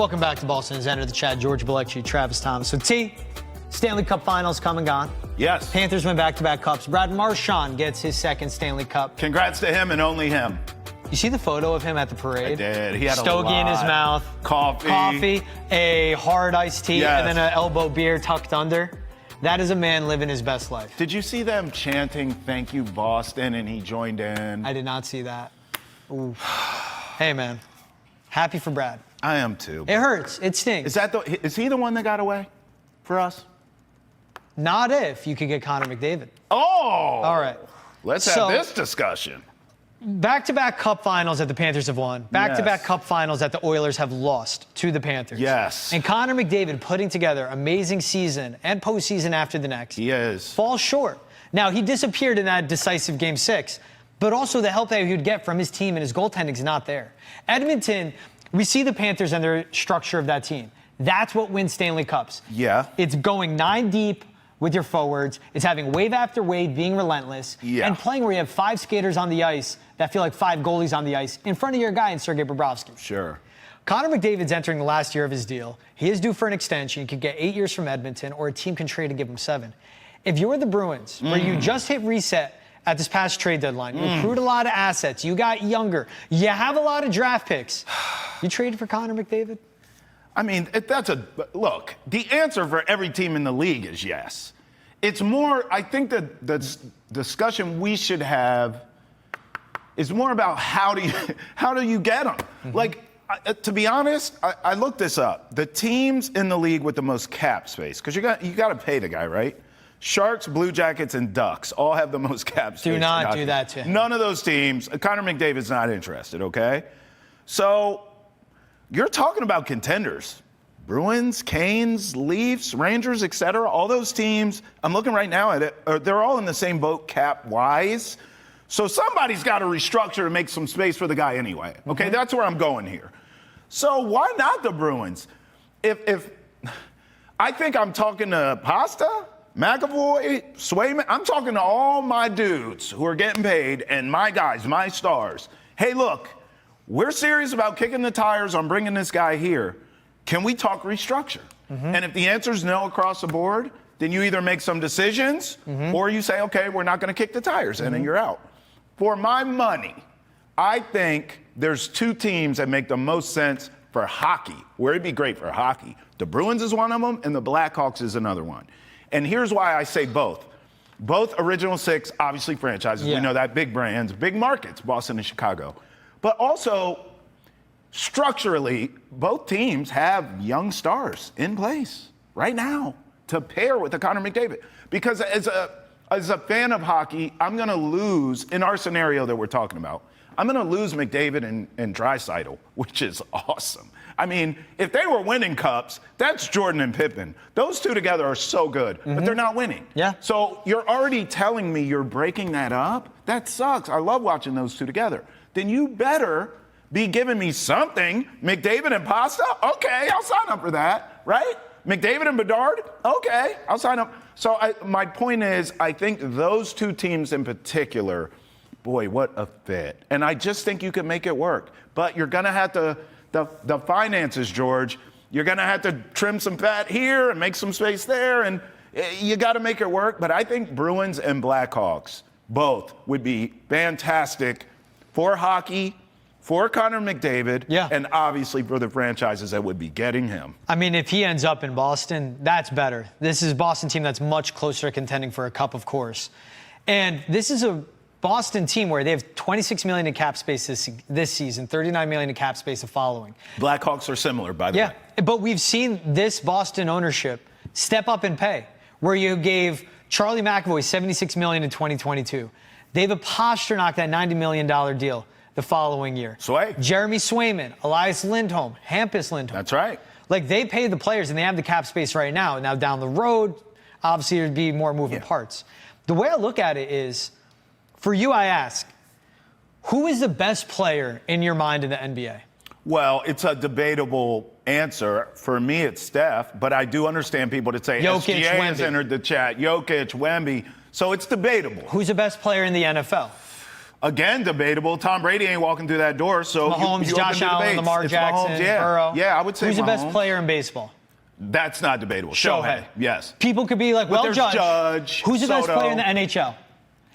Welcome back to Boston's End of the Chat. George Balekji, Travis Thomas. So, T, Stanley Cup Finals come and gone. Yes. Panthers win back-to-back cups. Brad Marchand gets his second Stanley Cup. Congrats to him and only him. You see the photo of him at the parade? I did. He had a stogie in his mouth. Coffee. A hard iced tea, Yes. and then an elbow beer tucked under. That is a man living his best life. Did you see them chanting, "Thank you, Boston," and he joined in? I did not see that. Ooh. Hey, man. Happy for Brad. I am too. It hurts. It stings. Is he the one that got away for us? Not if you could get Connor McDavid. Oh! All right. Let's have this discussion. Back-to-back cup finals that the Panthers have won. Back-to-back Yes. cup finals that the Oilers have lost to the Panthers. Yes. And Connor McDavid putting together amazing season and postseason after the next. He is. Falls short. Now, he disappeared in that decisive Game 6, but also the help that he would get from his team and his goaltending is not there. Edmonton, we see the Panthers and their structure of that team. That's what wins Stanley Cups. Yeah. It's going 9 deep with your forwards. It's having wave after wave, being relentless, and playing where you have 5 skaters on the ice that feel like 5 goalies on the ice in front of your guy in Sergei Bobrovsky. Sure. Connor McDavid's entering the last year of his deal. He is due for an extension. He could get 8 years from Edmonton, or a team can trade and give him 7. If you're the Bruins, where you just hit reset at this past trade deadline, you recruit a lot of assets, you got younger, you have a lot of draft picks, you traded for Connor McDavid? I mean, look, the answer for every team in the league is yes. It's more, I think that the discussion we should have is more about how do you get them? Like, to be honest, I looked this up. The teams in the league with the most cap space, because you got to pay the guy, right? Sharks, Blue Jackets, and Ducks all have the most cap space. Do not do that to him. None of those teams. Connor McDavid's not interested, okay? So you're talking about contenders. Bruins, Canes, Leafs, Rangers, etc. All those teams, I'm looking right now at it, they're all in the same boat cap-wise. So somebody's got to restructure and make some space for the guy anyway. Okay, that's where I'm going here. So why not the Bruins? If I think I'm talking to Pasta, McAvoy, Swayman, I'm talking to all my dudes who are getting paid and my guys, my stars. Hey, look, we're serious about kicking the tires on bringing this guy here. Can we talk restructure? And if the answer is no across the board, then you either make some decisions or you say, okay, we're not going to kick the tires, and then you're out. For my money, I think there's 2 teams that make the most sense for hockey, where it'd be great for hockey. The Bruins is one of them, and the Blackhawks is another one. And here's why I say both. Both Original 6, obviously franchises. We know that, big brands, big markets, Boston and Chicago. But also, structurally, both teams have young stars in place right now to pair with the Connor McDavid. Because as a fan of hockey, I'm going to lose, in our scenario that we're talking about, I'm going to lose McDavid and Draisaitl, which is awesome. I mean, if they were winning cups, that's Jordan and Pippen. Those 2 together are so good, but they're not winning. Yeah. So you're already telling me you're breaking that up? That sucks. I love watching those 2 together. Then you better be giving me something. McDavid and Pasta? Okay, I'll sign up for that, right? McDavid and Bedard? Okay, I'll sign up. So my point is, I think those 2 teams in particular, boy, what a fit. And I just think you can make it work. But you're going to have to, the finances, George, you're going to have to trim some fat here and make some space there, and you got to make it work. But I think Bruins and Blackhawks both would be fantastic for hockey, for Connor McDavid, and obviously for the franchises that would be getting him. I mean, if he ends up in Boston, that's better. This is a Boston team that's much closer to contending for a cup, of course. And this is a Boston team where they have $26 million in cap space this season, $39 million in cap space the following. Blackhawks are similar, by the way. Yeah, but we've seen this Boston ownership step up and pay, where you gave Charlie McAvoy $76 million in 2022. David Pastrnak that $90 million deal the following year. Jeremy Swayman, Elias Lindholm, Hampus Lindholm. That's right. Like, they pay the players, and they have the cap space right now. Now, down the road, obviously, there'd be more moving parts. The way I look at it is, for you, I ask, who is the best player in your mind in the NBA? Well, it's a debatable answer. For me, it's Steph, but I do understand people that say Jokic, SGA has entered the chat. Jokic, Wemby. So it's debatable. Who's the best player in the NFL? Again, debatable. Tom Brady ain't walking through that door, so Mahomes, you Josh Allen, Lamar Jackson, Burrow. Yeah, I would say Who's the best Mahomes. player in baseball? That's not debatable. Shohei. Yes. People could be like, well, there's Judge. Who's the best Soto. player in the NHL?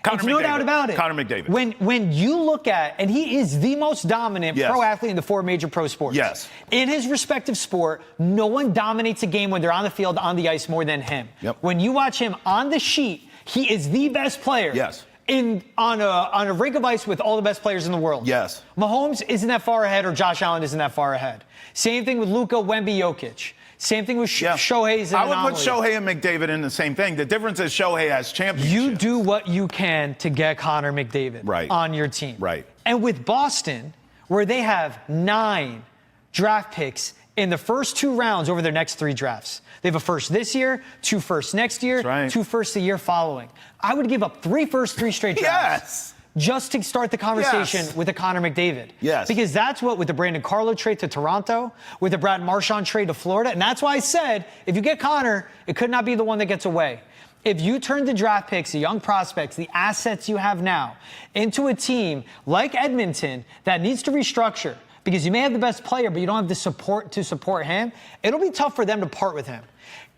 Connor It's no McDavid. doubt about it. Connor McDavid. When you look at, and he is the most dominant Yes. pro athlete in the 4 major pro sports. Yes. In his respective sport, no one dominates a game when they're on the field, on the ice more than him. Yep. When you watch him on the sheet, he is the best player. Yes. On a rink of ice with all the best players in the world. Yes. Mahomes isn't that far ahead, or Josh Allen isn't that far ahead. Same thing with Luka, Wemby, Jokic. Same thing with Shohei's an I would anomaly. put Shohei and McDavid in the same thing. The difference is Shohei has championships. You do what you can to get Connor McDavid on your team. Right. And with Boston, where they have 9 draft picks in the first 2 rounds over their next 3 drafts. They have a first this year, 2 firsts next year, That's right. 2 firsts the year following. I would give up 3 firsts, 3 straight drafts. Yes. Just to start the conversation with a Connor McDavid. Yes. Because that's what, with the Brandon Carlo trade to Toronto, with the Brad Marchand trade to Florida, and that's why I said, if you get Connor, it could not be the one that gets away. If you turn the draft picks, the young prospects, the assets you have now, into a team like Edmonton that needs to restructure, because you may have the best player, but you don't have the support to support him, it'll be tough for them to part with him.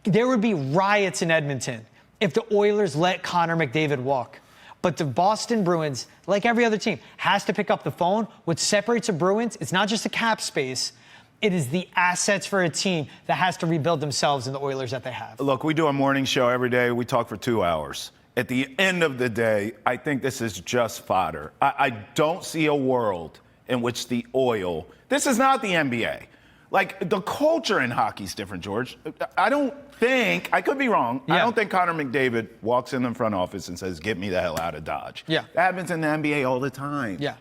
There would be riots in Edmonton if the Oilers let Connor McDavid walk. But the Boston Bruins, like every other team, has to pick up the phone. What separates the Bruins, it's not just the cap space. It is the assets for a team that has to rebuild themselves in the Oilers that they have. Look, we do a morning show every day. We talk for 2 hours. At the end of the day, I think this is just fodder. I don't see a world in which the oil, this is not the NBA. Like, the culture in hockey is different, George. I don't think, I could be wrong, I don't think Connor McDavid walks in the front office and says, get me the hell out of Dodge. Yeah. That happens in the NBA all the time. Yeah.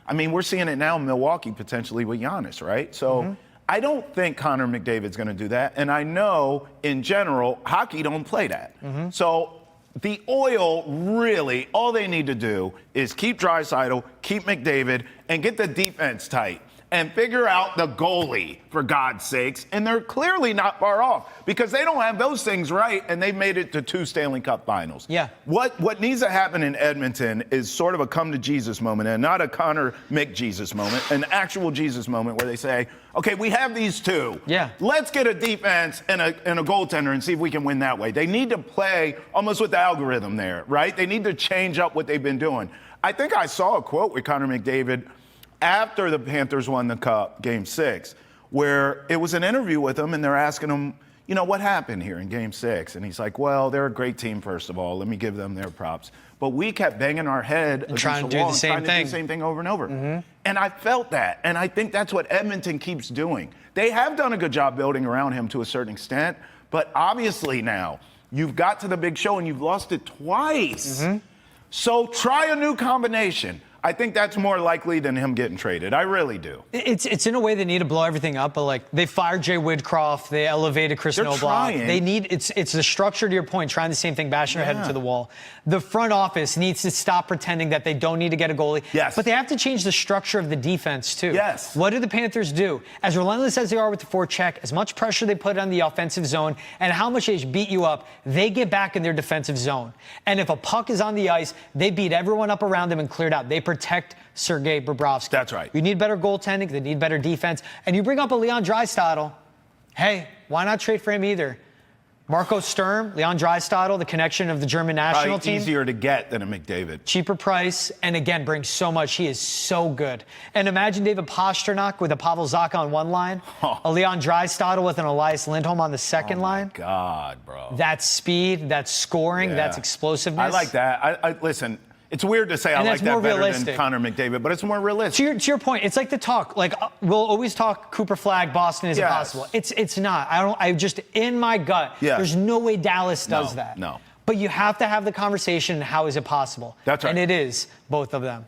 I mean, we're seeing it now in Milwaukee potentially with Giannis, right? So I don't think Connor McDavid's going to do that. And I know, in general, hockey don't play that. So the oil, really, all they need to do is keep Draisaitl, keep McDavid, and get the defense tight. And figure out the goalie, for God's sakes. And they're clearly not far off because they don't have those things right, and they've made it to 2 Stanley Cup finals. Yeah. What needs to happen in Edmonton is sort of a come-to-Jesus moment, and not a Connor McJesus moment, an actual Jesus moment where they say, okay, we have these 2. Yeah. Let's get a defense and a goaltender and see if we can win that way. They need to play almost with the algorithm there, right? They need to change up what they've been doing. I think I saw a quote with Connor McDavid after the Panthers won the Cup, Game 6, where it was an interview with him, and they're asking him, you know, what happened here in Game 6? And he's like, well, they're a great team, first of all. Let me give them their props. But we kept banging our head against trying the to wall do the same and trying to do the same thing over and over. And I felt that, and I think that's what Edmonton keeps doing. They have done a good job building around him to a certain extent, but obviously now you've got to the big show and you've lost it twice. So try a new combination. I think that's more likely than him getting traded. I really do. It's in a way they need to blow everything up, but like they fired Jay Woodcroft, they elevated Chris They're Noblock. trying. They need it's the structure to your point, trying the same thing, bashing their head into the wall. The front office needs to stop pretending that they don't need to get a goalie. Yes. But they have to change the structure of the defense too. Yes. What do the Panthers do? As relentless as they are with the forecheck, as much pressure they put on the offensive zone, and how much they beat you up, they get back in their defensive zone. And if a puck is on the ice, they beat everyone up around them and clear it out. They protect Sergei Bobrovsky. That's right. You need better goaltending. They need better defense. And you bring up a Leon Draisaitl. Hey, why not trade for him either? Marco Sturm, Leon Draisaitl, the connection of the German national Probably team. easier to get than a McDavid. Cheaper price, and again, brings so much. He is so good. And imagine David Pastrnak with a Pavel Zacha on one line, a Leon Draisaitl with an Elias Lindholm on the second line. God, bro. That's speed, that's scoring, that's explosiveness. I like that. I listen. It's weird to say I like that better than Connor McDavid, but it's more realistic. To your point, it's like the talk. Like we'll always talk Cooper Flag, Boston is impossible. It's not. I just in my gut. There's no way Dallas does that. No. But you have to have the conversation. How is it possible? That's right. And it is both of them.